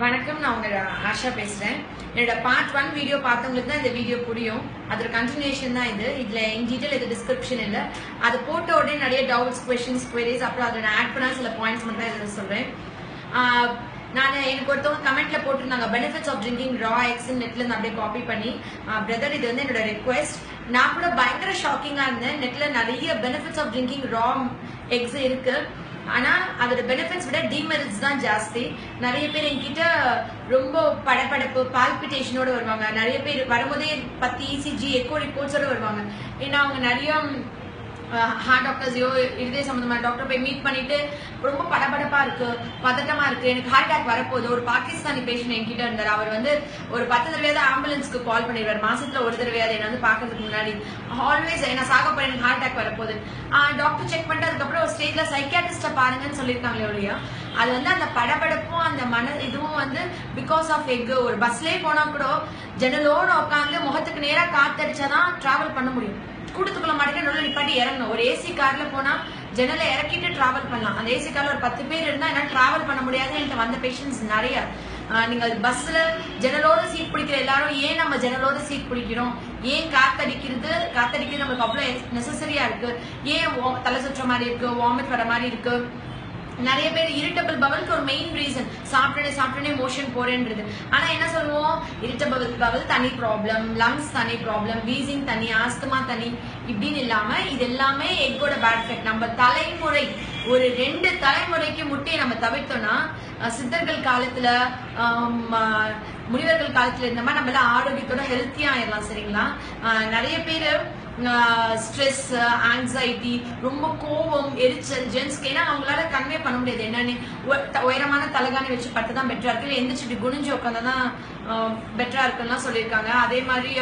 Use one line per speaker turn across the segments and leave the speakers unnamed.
வணக்கம், நான் உங்க ஆஷா பேசுறேன். என்னோட பார்ட் 1 வீடியோ பார்த்தவங்களுக்கு தான் இந்த வீடியோ புரியும். அதோட கண்டினியூஷன் தான் இது. இதுல இன் டீடைல் இது டிஸ்கிரிப்ஷன் இல்ல. அது போட்ட உடனே நிறைய டவுட்ஸ், क्वेश्चंस, queries அப்புறம் அதோட ஆட் பண்ண சில பாயிண்ட்ஸ் மட்டும் தான் இதுல சொல்றேன். எனக்கு ஒருத்தவங்க கமெண்ட்ல போட்டிருந்தாங்க benefits of drinking raw eggs நெட்ல இருந்து அப்படியே காப்பி பண்ணி, பிரதர் இது வந்து என்னோட ரெக்வெஸ்ட். நான் கூட பயங்கர ஷாக்கிங்கா இருந்தேன். நெட்ல நிறைய benefits of drinking raw eggs இருக்கு. ஆனா அதோட பெனிஃபிட்ஸ் விட டிமெரிட்ஸ் தான் ஜாஸ்தி. நிறைய பேர் என்கிட்ட ரொம்ப படபடப்பு பால்பிட்டேஷனோட வருவாங்க. நிறைய பேர் வரும்போதே 10 இசிஜி எக்கோ ரிப்போர்ட்ஸோட வருவாங்க. ஏன்னா அவங்க நிறைய ஹார்ட் டாக்டர்ஸையோ இதே சம்பந்தமான டாக்டர் போய் மீட் பண்ணிட்டு ரொம்ப படபடப்பா இருக்கு, பதட்டமா இருக்கு, எனக்கு ஹார்ட் அட்டாக் வரப்போகுது. ஒரு பாகிஸ்தானி பேஷண்ட் என்கிட்ட இருந்தார். அவர் வந்து ஒரு 10 தடவையாவது ஆம்புலன்ஸ்க்கு கால் பண்ணிடுவார். மாசத்துல ஒரு தடவையாவது என்ன வந்து பாக்குறதுக்கு முன்னாடி ஆல்வேஸ் என்ன சாக போறேன், எனக்கு ஹார்ட் அட்டாக் வரப்போகுது. டாக்டர் செக் பண்ணிட்டு அதுக்கப்புறம் ஒரு ஸ்டேஜ்ல சைக்கியாட்ரிஸ்ட பாருங்கன்னு சொல்லியிருக்காங்களே ஒழியா, அது வந்து அந்த படபடப்பும் அந்த இதுவும் வந்து பிகாஸ் ஆஃப் எக். ஒரு பஸ்லயே போனா கூட ஜன்னலோட உட்காந்து முகத்துக்கு நேரா காத்தடிச்சாதான் டிராவல் பண்ண முடியும். கூட்டத்துக்குள்ள மாட்டிட்டு நல்ல நிப்பாட்டி இறங்கணும். ஒரு ஏசி கார்ல போனா ஜன்னலை இறக்கிட்டு டிராவல் பண்ணலாம். அந்த ஏசி கார்ல ஒரு 10 பேர் இருந்தா என்ன டிராவல் பண்ண முடியாது. என்கிட்ட வந்த பேஷன்ஸ் நிறைய. நீங்கள் பஸ்ல ஜன்னலோட சீட் பிடிக்கிற எல்லாரும் ஏன் நம்ம ஜன்னலோட சீட் பிடிக்கிறோம், ஏன் காத்தடிக்கிறது நம்மளுக்கு அவ்வளவு நெசசரியா இருக்கு, ஏன் தலை சுற்ற மாதிரி இருக்கு, வாமிட் வர மாதிரி இருக்கு. நிறைய பேர் இரிட்டபிள் பவலுக்கு ஒரு மெயின் ரீசன் சாப்பிட்டே மோஷன் போறேன்றது. ஆனா என்ன சொல்லுவோம், இரிட்டபிள் பவல் தனி ப்ராப்ளம், லங்ஸ் தனி ப்ராப்ளம், வீசிங் தனி, ஆஸ்துமா தனி, இப்படின்னு இல்லாம இது எல்லாமே எக்கோட பேட் எஃபெக்ட். நம்ம தலைமுறை ஒரு 2 தலைமுறைக்கு முட்டையை நம்ம தவிர்த்தோம்னா சித்தர்கள் காலத்துல முனிவர்கள் காலத்துல இந்த மாதிரி நம்ம எல்லாம் ஆரோக்கியத்தோட ஹெல்த்தியா ஆயிடலாம். சரிங்களா? நிறைய பேரு ஸ்ட்ரெஸ், ஆங்ஸைட்டி, ரொம்ப கோபம், எரிச்சல் ஜென்ஸ்க்கு ஏன்னா அவங்களால கன்வே பண்ண முடியாது. என்னன்னு உயரமான தலகாணி வச்சு பட்டுதான் பெட்டரா இருக்கு, எந்திரிச்சுட்டு குனிஞ்சு உட்காந்துதான் பெட்டரா இருக்குன்னு சொல்லியிருக்காங்க. அதே மாதிரி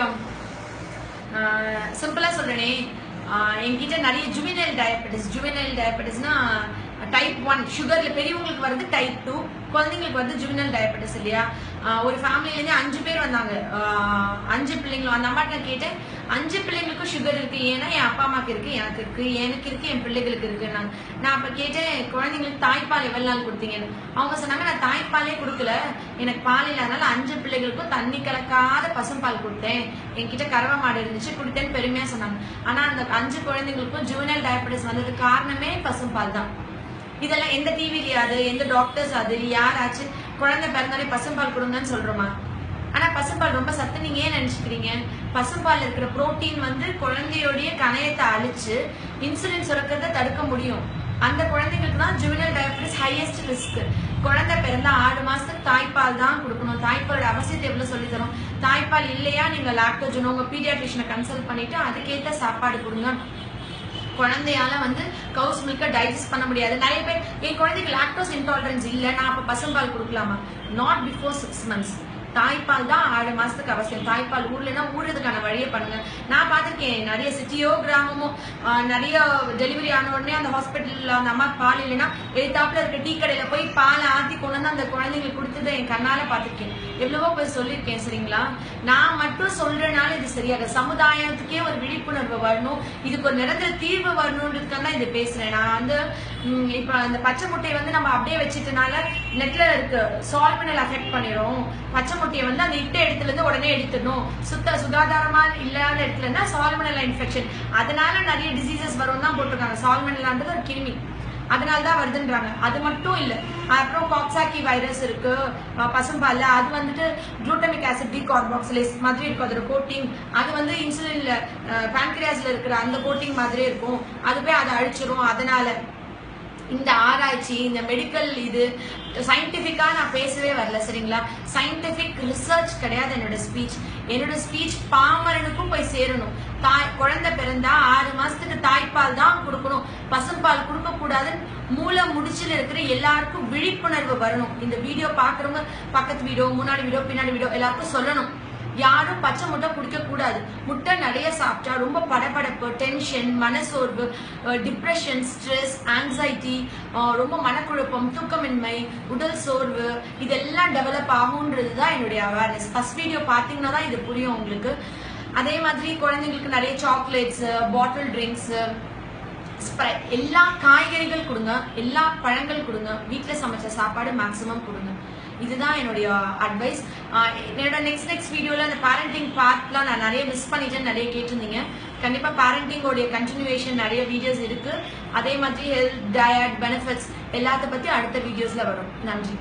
சிம்பிளா சொல்றேனே, என்கிட்ட நிறைய ஜுவினைல் டயபெட்டிஸ்னா டைப் 1 சுகர்ல பெரியவங்களுக்கு வருது, டைப் 2 குழந்தைங்களுக்கு வந்து ஜுவினல் டயபெட்டிஸ் இல்லையா. ஒரு ஃபேமிலில இருந்து 5 பேர் வந்தாங்க, 5 பிள்ளைங்களும். அந்த அம்மாட்ட கேட்டேன், 5 பிள்ளைங்களுக்கும் சுகர் இருக்கு, ஏன்னா என் அப்பா அம்மாக்கு இருக்கு, எனக்கு இருக்கு, என் பிள்ளைகளுக்கு இருக்கு. நான் அப்ப கேட்டேன், குழந்தைங்களுக்கு தாய்ப்பால் எவ்வளவு நாள் கொடுத்தீங்கன்னு. அவங்க சொன்னாங்க, நான் தாய்ப்பாலே கொடுக்கல, எனக்கு பால் இல்லாதனால 5 பிள்ளைகளுக்கும் தண்ணி கலக்காத பசும்பால் கொடுத்தேன், என்கிட்ட கறவை மாடு இருந்துச்சு கொடுத்தேன்னு பெருமையா சொன்னாங்க. ஆனா அந்த 5 குழந்தைங்களுக்கும் ஜுவினல் டயபெட்டிஸ் வந்ததுக்கு காரணமே பசும்பால் தான். இதெல்லாம் எந்த டிவிலயாவது எந்த டாக்டர்ஸ் அது யாராச்சும் குழந்தை பிறந்தாலே பசும்பால் கொடுங்கன்னு சொல்றோமா? ஆனா பசும்பால் ரொம்ப சத்து. நீங்க ஏன் நினைச்சுக்கிறீங்க? பசும்பால் இருக்கிற புரோட்டீன் வந்து குழந்தையோடைய கணையத்தை அழிச்சு இன்சுலின் சுரக்கிறத தடுக்க முடியும். அந்த குழந்தைங்களுக்கு தான் ஜுவினல் டயபெட்டிஸ் ஹையஸ்ட் ரிஸ்க். குழந்தை பிறந்தா 6 மாசத்துக்கு தாய்ப்பால் தான் கொடுக்கணும். தாய்ப்பாலோட அவசியத்தை எவ்வளவு சொல்லி தரும். தாய்ப்பால் இல்லையா நீங்க லாக்டோஜன் உங்க பீடியாட்ரிஷனை கன்சல்ட் பண்ணிட்டு அதுக்கேற்ற சாப்பாடு கொடுங்க. குழந்தையால வந்து கவுஸ் மில்க டைஜஸ்ட் பண்ண முடியாது. நிறைய பேர் என் குழந்தைக்கு லாக்டோஸ் இன்டாலரன்ஸ் இல்ல, நான் அப்ப பசும்பால் கொடுக்கலாமா? Not before 6 months. தாய்ப்பால் தான் 6 மாசத்துக்கு அவசியம். தாய்ப்பால் ஊர்லன்னா ஊறதுக்கான வழியை பண்ணுங்க. நான் பார்த்திருக்கேன் நிறைய சிட்டியோ கிராமமோ நிறைய டெலிவரி ஆன உடனே அந்த ஹாஸ்பிட்டல்ல அந்த அம்மா பால் இல்லைன்னா எழுத்தாப்புல இருக்க டீ கடையில போய் பாலை ஆத்தி கொண்டு வந்து அந்த குழந்தைங்களுக்கு கொடுத்ததை என் கண்ணால பார்த்திருக்கேன். எவ்வளவோ போய் சொல்லியிருக்கேன். சரிங்களா? நான் மட்டும் சொல்றதுனால இது சரியாக சமுதாயத்துக்கே ஒரு விழிப்புணர்வு வரணும், இதுக்கு ஒரு நிரந்தர தீர்வு வரணும்ன்றதுக்காக தான் இது பேசுறேன். நான் வந்து இப்ப அந்த பச்சை முட்டையை வந்து நம்ம அப்படியே வச்சுட்டனால நெட்ல இருக்கு சால்மனல் அஃபெக்ட் பண்ணிடும். பச்சை முட்டையை வந்து அந்த இட்ட இடத்துல இருந்து உடனே எடுத்துடணும். சுகாதாரமா இல்லாத இடத்துல இருந்தா சால்மனல் இன்ஃபெக்ஷன், அதனால நிறைய டிசீசஸ் வரும் தான் போட்டிருக்காங்க. சால்மனல்ன்றது ஒரு கிருமி, அதனாலதான் வருதுன்றாங்க. அது மட்டும் இல்ல, அப்புறம் காக்சாக்கி வைரஸ் இருக்கு பசும்பால்ல. அது வந்துட்டு குளூட்டமிக் ஆசிட் டிகார்பாக்சிலேஸ் மாதிரி இருக்கும் அதோட கோட்டிங். அது வந்து இன்சுலின்ல பான்கிரியாஸ்ல இருக்கிற அந்த கோட்டிங் மாதிரி இருக்கும். அது போய் அதை அழிச்சிரும். அதனால இந்த ஆராய்ச்சி, இந்த மெடிக்கல் இது சயின்டிபிக்கா நான் பேசவே வரல. சரிங்களா? சயின்டிபிக் ரிசர்ச் கிடையாது என்னோட ஸ்பீச் பாமரனுக்கும் போய் சேரணும். குழந்தை பிறந்தா 6 மாசத்துக்கு தாய்ப்பால் தான் கொடுக்கணும், பசும்பால் கொடுக்க கூடாதுன்னு மூளை முடிச்சுல இருக்கிற எல்லாருக்கும் விழிப்புணர்வு வரணும். இந்த வீடியோ பாக்குறவங்க பக்கத்து வீடியோ, முன்னாடி வீடியோ, பின்னாடி வீடியோ எல்லாருக்கும் சொல்லணும். யாரும் பச்சை முட்டை குடிக்க கூடாது. முட்டை நிறைய சாப்பிட்டா ரொம்ப படபடப்பு, டென்ஷன், மனசோர்வு, டிப்ரெஷன், ஸ்ட்ரெஸ், ஆங்ஸைட்டி, ரொம்ப மனக்குழப்பம், தூக்கமின்மை, உடல் சோர்வு இதெல்லாம் டெவலப் ஆகும்ன்றதுதான் என்னுடைய அவேர்னஸ். ஃபர்ஸ்ட் வீடியோ பார்த்தீங்கன்னா தான் இது புரியும் உங்களுக்கு. அதே மாதிரி குழந்தைங்களுக்கு நிறைய சாக்லேட்ஸ், பாட்டில் ட்ரிங்க்ஸ், எல்லா காய்கறிகள் கொடுங்க, எல்லா பழங்கள் கொடுங்க, வீட்டில் சமைச்ச சாப்பாடு மேக்சிமம் கொடுங்க. இதுதான் என்னுடைய அட்வைஸ். என்னோட நெக்ஸ்ட் வீடியோல அந்த பேரண்டிங் பார்ட்லாம் நான் நிறைய மிஸ் பண்ணிட்டேன்னு நிறைய கேட்டிருந்தீங்க. கண்டிப்பா பேரண்டிங்கோடைய கண்டினியூவேஷன் நிறைய வீடியோஸ் இருக்கு. அதே மாதிரி ஹெல்த், டயட், பெனிஃபிட்ஸ் எல்லாத்த பத்தி அடுத்த வீடியோஸ்ல வரும். நன்றி.